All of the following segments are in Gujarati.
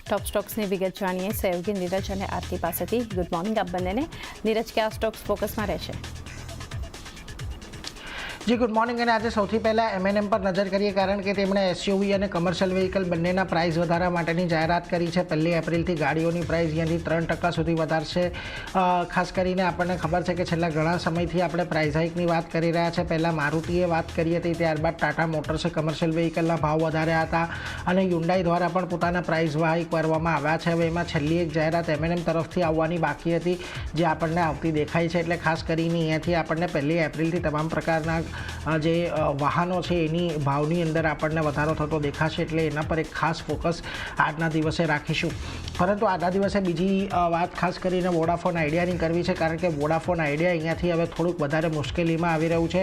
टॉप स्टॉक्स ने विगत जानिए सहयोगी नीरज और आरती पासेथी। गुड मॉर्निंग आप બંનેને। नीरज, क्या स्टॉक्स फोकसમાં રહેશે? जी गुड मॉर्निंग। અને આજે સૌથી પહેલાં M&M પર નજર કરીએ, કારણ કે તેમણે SUV અને કમર્શિયલ વ્હીકલ બંનેના પ્રાઇસ વધારા માટેની જાહેરાત કરી છે। 1 એપ્રિલથી ગાડીઓની પ્રાઇસ અહીંયાથી 3% સુધી વધારશે। ખાસ કરીને આપણને ખબર છે કે છેલ્લા ઘણા સમયથી આપણે પ્રાઇસ હાઇકની વાત કરી રહ્યા છે। પહેલાં મારુતિએ વાત કરી હતી, ત્યારબાદ ટાટા મોટર્સે કમર્શિયલ વ્હીકલના ભાવ વધાર્યા હતા અને હ્યુન્ડાઈ દ્વારા પણ પોતાના પ્રાઇસ હાઇક કરવામાં આવ્યા છે। હવે એમાં છેલ્લી એક જાહેરાત M&M તરફથી આવવાની બાકી હતી, જે આપણને આવતી દેખાય છે। એટલે ખાસ કરીને અહીંયાથી આપણને 1 એપ્રિલથી તમામ પ્રકારના જે વાહનો છે એની ભાવની અંદર આપણને વધારો થતો દેખાશે। એટલે એના પર એક ખાસ ફોકસ આજના દિવસે રાખીશું। પરંતુ આજના દિવસે બીજી વાત ખાસ કરીને વોડાફોન આઈડિયાની કરવી છે, કારણ કે વોડાફોન આઈડિયા અહીંયાથી હવે થોડુંક વધારે મુશ્કેલીમાં આવી રહ્યું છે।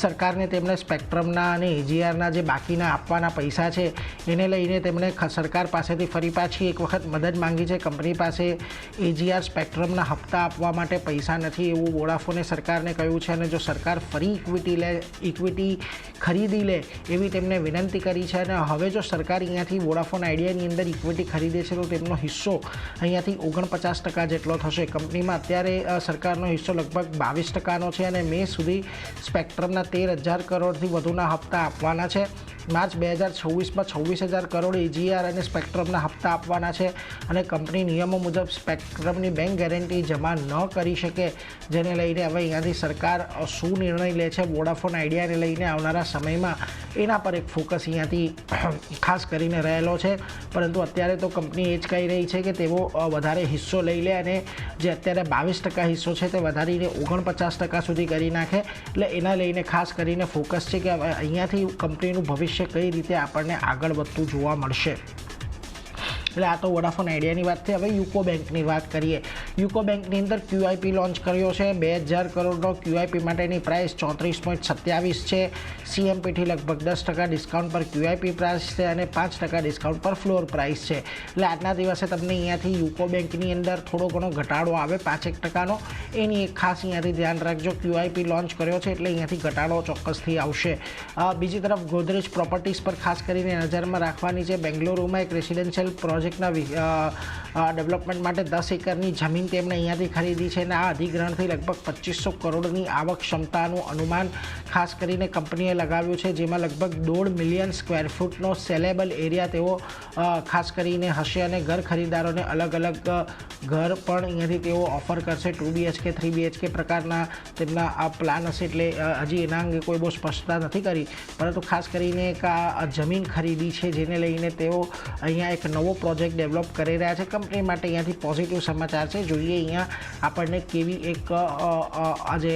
સરકારને તેમણે સ્પેક્ટ્રમના અને AGRના જે બાકીના આપવાના પૈસા છે એને લઈને તેમણે સરકાર પાસેથી ફરી પાછી એક વખત મદદ માંગી છે। કંપની પાસે AGR સ્પેક્ટ્રમના હપ્તા આપવા માટે પૈસા નથી એવું વોડાફોને સરકારને કહ્યું છે, અને જો સરકાર ફરી ઇક્વિટી ખરીદી લે એવી તેમને વિનંતી કરી છે। અને હવે જો સરકાર અહીંયાથી વોડાફોન આઈડિયાની અંદર ઇક્વિટી ખરીદે છે તો તેમનો હિસ્સો અહીંયાથી 49% જેટલો થશે। કંપનીમાં અત્યારે સરકારનો હિસ્સો લગભગ 22%નો છે અને મે સુધી સ્પેક્ટ્રમના 13,000 કરોડથી વધુના હપ્તા આપવાના છે। માર્ચ 2026માં 26,000 કરોડ AGR અને સ્પેક્ટ્રમના હપ્તા આપવાના છે અને કંપની નિયમો મુજબ સ્પેક્ટ્રમની બેંક ગેરંટી જમા ન કરી શકે, જેને લઈને હવે અહીંયાથી સરકાર શું નિર્ણય લે છે વોડાફોન આઈડિયાને લઈને આવનારા સમયમાં, એના પર એક ફોકસ અહીંયાથી ખાસ કરીને રહેલો છે। પરંતુ અત્યારે તો કંપની એ જ કહી રહી છે કે તેઓ વધારે હિસ્સો લઈ લે અને જે અત્યારે 22% હિસ્સો છે તે વધારીને 49% સુધી કરી નાખે। એટલે એના લઈને ખાસ કરીને ફોકસ છે કે અહીંયાથી કંપનીનું ભવિષ્ય કઈ રીતે આપણને આગળ વધતું જોવા મળશે। એટલે આ તો વોડાફોન આઈડિયાની વાત થઈ। હવે યુકો બેંકની વાત કરીએ। યુકો બેંકની અંદર QIP લોન્ચ કર્યો છે। 2,000 કરોડનો QIP માટેની પ્રાઇસ 34.27 છે। CMPથી લગભગ 10% ડિસ્કાઉન્ટ પર QIP પ્રાઇસ છે અને 5% ડિસ્કાઉન્ટ પર ફ્લોર પ્રાઇસ છે। એટલે આજના દિવસે તમને અહીંયાથી યુકો બેંકની અંદર થોડો ઘણો ઘટાડો આવે 5% એની એક ખાસ અહીંયાથી ધ્યાન રાખજો। QIP લોન્ચ કર્યો છે એટલે અહીંયાથી ઘટાડો ચોક્કસથી આવશે। બીજી તરફ ગોદરેજ પ્રોપર્ટીઝ પર ખાસ કરીને નજરમાં રાખવાની છે। બેંગલુરુમાં એક રેસિડેન્શિયલ પ્રોજેક્ટના ડેવલપમેન્ટ માટે 10 એકરની જમીન તેમણે અહીંયાથી ખરીદી છે અને આ અધિગ્રહણથી લગભગ 2500 કરોડની આવક ક્ષમતાનું અનુમાન ખાસ કરીને કંપનીએ લગાવ્યું છે, જેમાં લગભગ 1.5 મિલિયન સ્ક્વેર ફૂટનો સેલેબલ એરિયા તેઓ ખાસ કરીને હશે અને ઘર ખરીદારોને અલગ અલગ ઘર પણ અહીંયાથી તેઓ ઓફર કરશે। 2 BHK 3 BHK પ્રકારના તેમના આ પ્લાન હશે। એટલે હજી એના અંગે કોઈ બહુ સ્પષ્ટતા નથી કરી, પરંતુ ખાસ કરીને એક આ જમીન ખરીદી છે, જેને લઈને તેઓ અહીંયા એક નવો પ્રોજેક્ટ ડેવલપ કરી રહ્યા છે। કંપની માટે અહીંયાથી પોઝિટિવ સમાચાર છે। જોઈએ અહીંયા આપણને કેવી એક આજે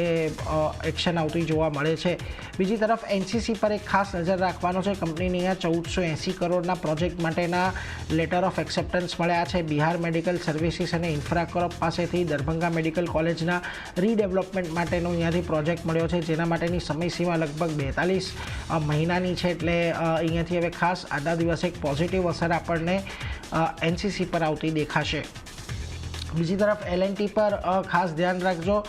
એક્શન આવતી જોવા મળે છે। બીજી તરફ NCC પર એક ખાસ નજર રાખવાનો છે। કંપનીને અહીંયા 1480 કરોડના પ્રોજેક્ટ માટેના લેટર ઓફ એક્સેપ્ટન્સ મળ્યા છે। બિહાર મેડિકલ સર્વિસીસ અને ઇન્ફ્રાકોર્પ પાસેથી દરભંગા મેડિકલ કોલેજના રીડેવલપમેન્ટ માટેનો અહીંયાથી પ્રોજેક્ટ મળ્યો છે, જેના માટેની સમયસીમા લગભગ 42 મહિનાની છે। એટલે અહીંયાથી હવે ખાસ આજના દિવસે એક પોઝિટિવ અસર આપણને NCC પર આવતી દેખાશે। બીજી તરફ L&T પર ખાસ ધ્યાન રાખજો।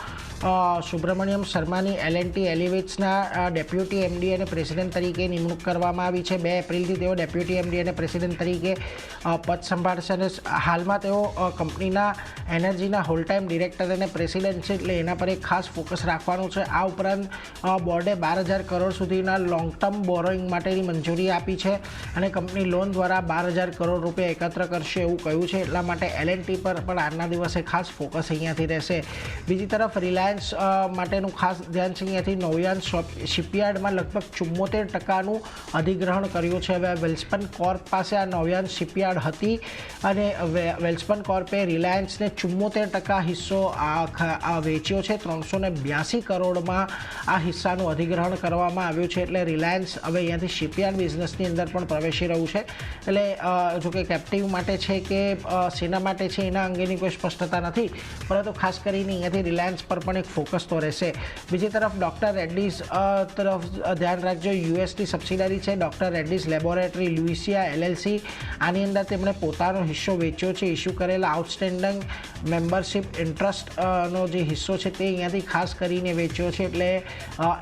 સુબ્રમણ્યમ શર્માની L&T એલિવેટ્સના ડેપ્યુટી MD અને પ્રેસિડેન્ટ તરીકે નિમણૂક કરવામાં આવી છે। 2 એપ્રિલથી તેઓ ડેપ્યુટી MD અને પ્રેસિડેન્ટ તરીકે પદ સંભાળશે અને હાલમાં તેઓ કંપનીના એનર્જીના હોલ ટાઈમ ડિરેક્ટર અને પ્રેસિડેન્ટ છે, એટલે એના પર એક ખાસ ફોકસ રાખવાનું છે। આ ઉપરાંત બોર્ડે 12,000 કરોડ સુધીના લોંગ ટર્મ બોરોઈંગ માટેની મંજૂરી આપી છે અને કંપની લોન દ્વારા 12,000 કરોડ રૂપિયા એકત્ર કરશે એવું કહ્યું છે। એટલા માટે L&T પર પણ આજના દિવસે ખાસ ફોકસ અહીંયાથી રહેશે। બીજી તરફ રિલાયન્સ માટેનું ખાસ ધ્યાન છે। અહીંયાથી નોયાન શિપયાર્ડમાં લગભગ 74%નું અધિગ્રહણ કર્યું છે। હવે વેલ્સપન કોર્પ પાસે આ નોયાન શિપયાર્ડ હતી અને વેલ્સપન કોર્પે રિલાયન્સને 74% હિસ્સો વેચ્યો છે। 382 કરોડમાં આ હિસ્સાનું અધિગ્રહણ કરવામાં આવ્યું છે। એટલે રિલાયન્સ હવે અહીંયાથી શિપયાર્ડ બિઝનેસની અંદર પણ પ્રવેશી રહ્યું છે। એટલે જોકે કેપ્ટિવ માટે છે કે શેના માટે છે એના અંગેની કોઈ સ્પષ્ટતા નથી, પરંતુ ખાસ કરીને અહીંયાથી રિલાયન્સ પર પણ પણ એક ફોકસ તો રહેશે. બીજી તરફ ડૉક્ટર રેડ્ડીઝ તરફ ધ્યાન રાખજો. યુએસની સબસિડરી છે ડૉક્ટર રેડ્ડીઝ લેબોરેટરી લ્યુઇસિયા LLC. આની અંદર તેમણે પોતાનો હિસ્સો વેચ્યો છે. ઇસ્યુ કરેલા આઉટસ્ટેન્ડિંગ મેમ્બરશિપ ઇન્ટરેસ્ટનો જે હિસ્સો છે તે અહીંયાથી ખાસ કરીને વેચ્યો છે, એટલે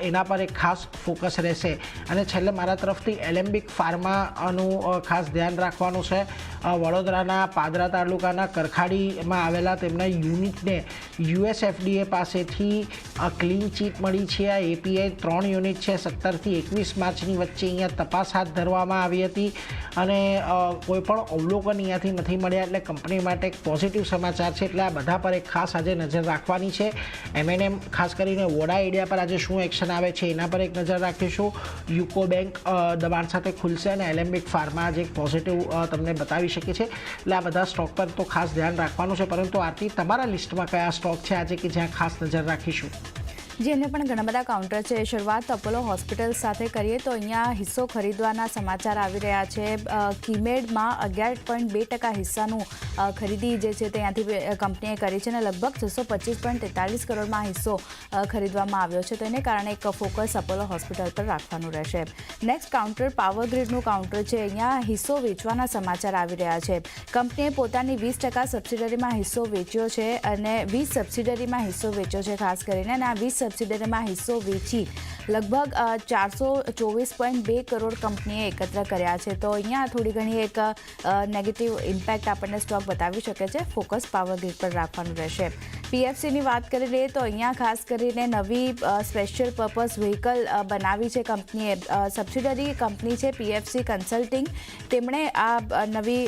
એના પર એક ખાસ ફોકસ રહેશે. અને છેલ્લે મારા તરફથી એલેમ્બિક ફાર્માનું ખાસ ધ્યાન રાખવાનું છે. વડોદરાના પાદરા તાલુકાના કરખાડીમાં આવેલા તેમના યુનિટને USFDA પાસેથી ક્લીન ચીટ મળી છે. આ API 3 યુનિટ છે. 17થી 21 માર્ચની વચ્ચે અહીંયા તપાસ હાથ ધરવામાં આવી હતી અને કોઈપણ અવલોકન અહીંયાથી નથી મળ્યા, એટલે કંપની માટે એક પોઝિટિવ સમાચાર છે. એટલે આ બધા પર એક ખાસ આજે નજર રાખવાની છે. M&M ખાસ કરીને વોડા એરિયા પર આજે શું એક્શન આવે છે એના પર એક નજર રાખીશું. યુકો બેંક દબાણ સાથે ખુલશે અને એલેમ્બિક ફાર્મા આજે એક પોઝિટિવ તમને બતાવી શકે છે. એટલે આ બધા સ્ટોક પર તો ખાસ ધ્યાન રાખવાનું છે. પરંતુ આરતી, તમારા લિસ્ટમાં કયા સ્ટોક છે આજે કે જ્યાં ખાસ નજર રાખીશું? જેને પણ ઘણા બધા કાઉન્ટર છે. શરૂઆત અપોલો હોસ્પિટલ સાથે કરીએ તો અહીંયા હિસ્સો ખરીદવાના સમાચાર આવી રહ્યા છે. કીમેડમાં 11.2% હિસ્સાનું ખરીદી જે છે તે ત્યાંથી કંપનીએ કરી છે અને લગભગ 625.43 કરોડમાં હિસ્સો ખરીદવામાં આવ્યો છે. તો એને કારણે એક ફોકસ અપોલો હોસ્પિટલ પર રાખવાનું રહેશે. નેક્સ્ટ કાઉન્ટર પાવર ગ્રીડનું કાઉન્ટર છે. અહીંયા હિસ્સો વેચવાના સમાચાર આવી રહ્યા છે. કંપનીએ પોતાની 20% સબસિડરીમાં હિસ્સો વેચ્યો છે અને 20 સબસિડરીમાં હિસ્સો વેચ્યો છે ખાસ કરીને, અને આ 20 સબસિડરીમાં હિસ્સો વેચી લગભગ 424.2 કરોડ કંપનીએ એકત્ર કર્યા છે. તો અહીંયા થોડી ઘણી એક નેગેટિવ ઇમ્પેક્ટ આપણને સ્ટોક બતાવી શકે છે. ફોકસ પાવર ગ્રીડ પર રાખવાનું રહેશે. PFCની વાત કરી લઈએ તો અહીંયા ખાસ કરીને નવી સ્પેશિયલ પર્પઝ વ્હીકલ બનાવી છે કંપનીએ. સબસિડરી કંપની છે PFC કન્સલ્ટિંગ. તેમણે આ નવી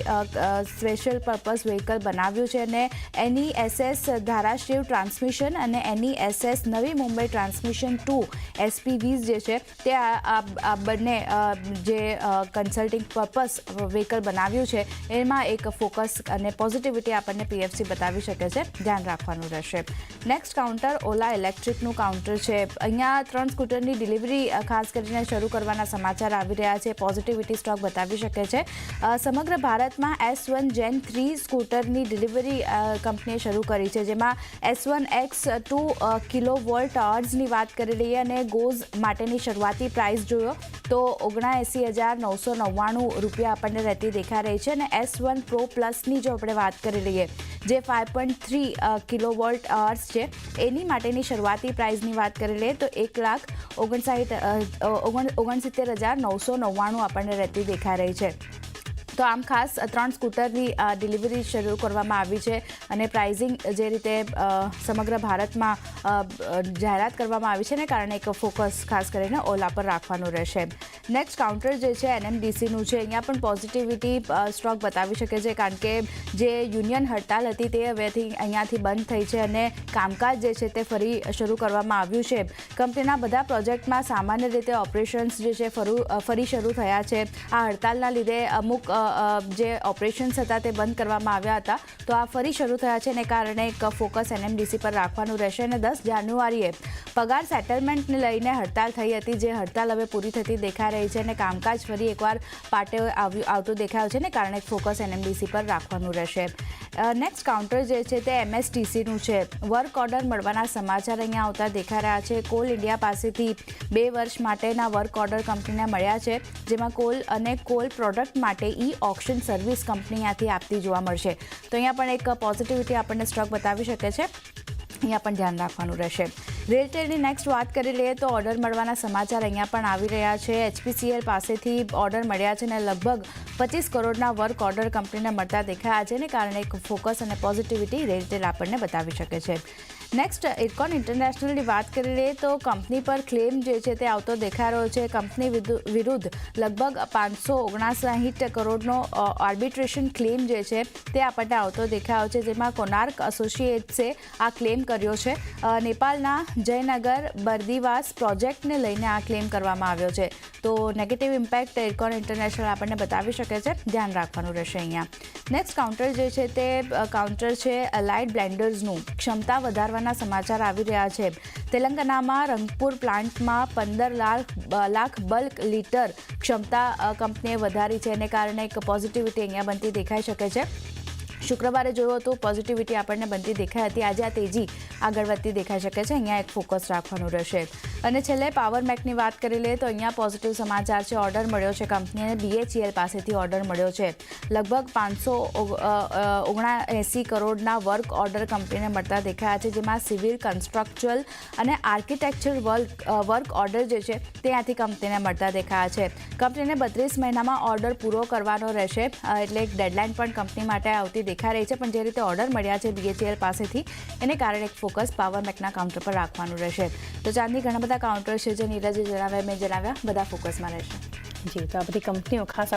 સ્પેશિયલ પર્પઝ વ્હીકલ બનાવ્યું છે અને NESS ધારાશિવ ટ્રાન્સમિશન અને NESS નવી મુંબઈ ટ્રાન્સમિશન 2 SPVs જે છે તે આ બંને જે કન્સલ્ટિંગ પર્પઝ વ્હીકલ બનાવ્યું છે એમાં એક ફોકસ અને પોઝિટિવિટી આપણને PFC બતાવી શકે છે. ધ્યાન રાખવાનું રહેશે. નેક્સ્ટ કાઉન્ટર ઓલા ઇલેક્ટ્રિકનું કાઉન્ટર છે. અહીંયા 3 સ્કૂટરની ડિલિવરી ખાસ કરીને શરૂ કરવાના સમાચાર આવી રહ્યા છે. પોઝિટિવિટી સ્ટોક બતાવી શકે છે. સમગ્ર ભારતમાં S1 Gen 3 સ્કૂટરની ડિલિવરી કંપનીએ શરૂ કરી છે, જેમાં S1 X2 કિલોવોલ્ટ અવર્સની વાત કરી લઈએ અને ગોઝ માટેની શરૂઆતી પ્રાઇસ જોયો તો 79,999 રૂપિયા આપણને રહેતી દેખાઈ રહી છે. અને S1 Pro પ્લસની જો આપણે વાત કરી લઈએ જે 5.3 કિલોવોલ્ટ અવર્સ છે એની માટેની શરૂઆતી પ્રાઇસની વાત કરી લઈએ તો 1,69,999 આપણને રહેતી દેખાઈ રહી છે. તો આમ ખાસ 3 સ્કૂટરની ડિલિવરી શરૂ કરવામાં આવી છે અને પ્રાઇઝિંગ જે રીતે સમગ્ર ભારતમાં જાહેરાત કરવામાં આવી છે ને કારણે એક ફોકસ ખાસ કરીને ઓલા પર રાખવાનું રહેશે. નેક્સ્ટ કાઉન્ટર જે છે NMDCનું છે. અહીંયા પણ પોઝિટિવિટી સ્ટોક બતાવી શકે છે કારણ કે જે યુનિયન હડતાલ હતી તે હવેથી અહીંયાથી બંધ થઈ છે અને કામકાજ જે છે તે ફરી શરૂ કરવામાં આવ્યું છે. કંપનીના બધા પ્રોજેક્ટમાં સામાન્ય રીતે ઓપરેશન્સ જે છે ફરી શરૂ થયા છે. આ હડતાલના લીધે અમુક જે ઓપરેશન્સ હતા તે બંધ કરવામાં આવ્યા હતા, તો આ ફરી શરૂ થયા છે. એને કારણે એક ફોકસ NMDC પર રાખવાનું રહેશે. અને 10 જાન્યુઆરીએ પગાર સેટલમેન્ટને લઈને હડતાલ થઈ હતી, જે હડતાલ હવે પૂરી થતી દેખાઈ રહી છે અને કામકાજ ફરી એકવાર પાટે આવતું દેખાયું છે ને કારણે ફોકસ NMDC પર રાખવાનું રહેશે. નેક્સ્ટ કાઉન્ટર જે છે તે MSTCનું છે. વર્ક ઓર્ડર મળવાના સમાચાર અહીંયા આવતા દેખાઈ રહ્યા છે. કોલ ઇન્ડિયા પાસેથી 2 વર્ષ માટેના વર્ક ઓર્ડર કંપનીને મળ્યા છે, જેમાં કોલ અને કોલ પ્રોડક્ટ માટે ઓક્શન સર્વિસ કંપની ત્યાંથી આપતી જોવા મળશે. તો અહીંયા પણ એક પોઝિટિવિટી આપણને સ્ટોક બતાવી શકે છે. અહીંયા પણ ધ્યાન રાખવાનું રહેશે. રેલટેલની નેક્સ્ટ વાત કરી લઈએ તો ઓર્ડર મળવાના સમાચાર અહીંયા પણ આવી રહ્યા છે. HPCL પાસેથી ઓર્ડર મળ્યા છે અને લગભગ 25 કરોડના વર્ક ઓર્ડર કંપનીને મળતા દેખાયા છે ને કારણે એક ફોકસ અને પોઝિટિવિટી રેલટેલ આપણને બતાવી શકે છે. નેક્સ્ટ ઇરકોન ઇન્ટરનેશનલની વાત કરી લઈએ તો કંપની પર ક્લેમ જે છે તે આવતો દેખાઈ રહ્યો છે. કંપની વિરુદ્ધ લગભગ 559 કરોડનો આર્બિટ્રેશન ક્લેમ જે છે તે આપણને આવતો દેખાયો છે, જેમાં કોનાર્ક એસોસિએટ્સે આ ક્લેમ કર્યો છે. નેપાળના જયનગર બર્દીવાસ પ્રોજેક્ટને લઈને આ ક્લેમ કરવામાં આવ્યો છે. તો નેગેટિવ ઇમ્પેક્ટ ઇરકોન ઇન્ટરનેશનલ આપણને બતાવી શકે છે. ધ્યાન રાખવાનું રહેશે અહીંયા. નેક્સ્ટ કાઉન્ટર જે છે તે કાઉન્ટર છે અલાઇડ બ્લેન્ડર્સનું. ક્ષમતા વધારવાના સમાચાર આવી રહ્યા છે. તેલંગાનામાં રંગપુર પ્લાન્ટમાં 15 લાખ બલ્ક લીટર ક્ષમતા કંપનીએ વધારી છે, એને કારણે એક પોઝિટિવિટી અહીંયા બનતી દેખાઈ શકે છે. શુક્રવારે જોયું હતું પોઝિટિવિટી આપણને બનતી દેખાઈ હતી. આજે આ તેજી આગળ વધતી દેખાઈ શકે છે. અહીંયા એક ફોકસ રાખવાનું રહેશે. અને છેલ્લે પાવર મેકની વાત કરી લઈએ તો અહીંયા પોઝિટિવ સમાચાર છે. ઓર્ડર મળ્યો છે કંપનીને. BHEL પાસેથી ઓર્ડર મળ્યો છે. લગભગ 579 કરોડના વર્ક ઓર્ડર કંપનીને મળતા દેખાયા છે, જેમાં સિવિલ, કન્સ્ટ્રક્ચરલ અને આર્કિટેક્ચર વર્ક ઓર્ડર જે છે તે ત્યાંથી કંપનીને મળતા દેખાયા છે. કંપનીને 32 મહિનામાં ઓર્ડર પૂરો કરવાનો રહેશે, એટલે એક ડેડલાઇન પણ કંપની માટે આવતી દેખાઈ રહી છે. પણ જે રીતે ઓર્ડર મળ્યા છે BHEL પાસેથી, એને કારણે એક ફોકસ પાવર મેકના કાઉન્ટર પર રાખવાનું રહેશે. તો ચાંદની ઘણા બધા કાઉન્ટર છે જે નીરજે જણાવ્યા, મેં જણાવ્યા, બધા ફોકસમાં રહેશે. જી, તો આ બધી કંપનીઓ ખાસ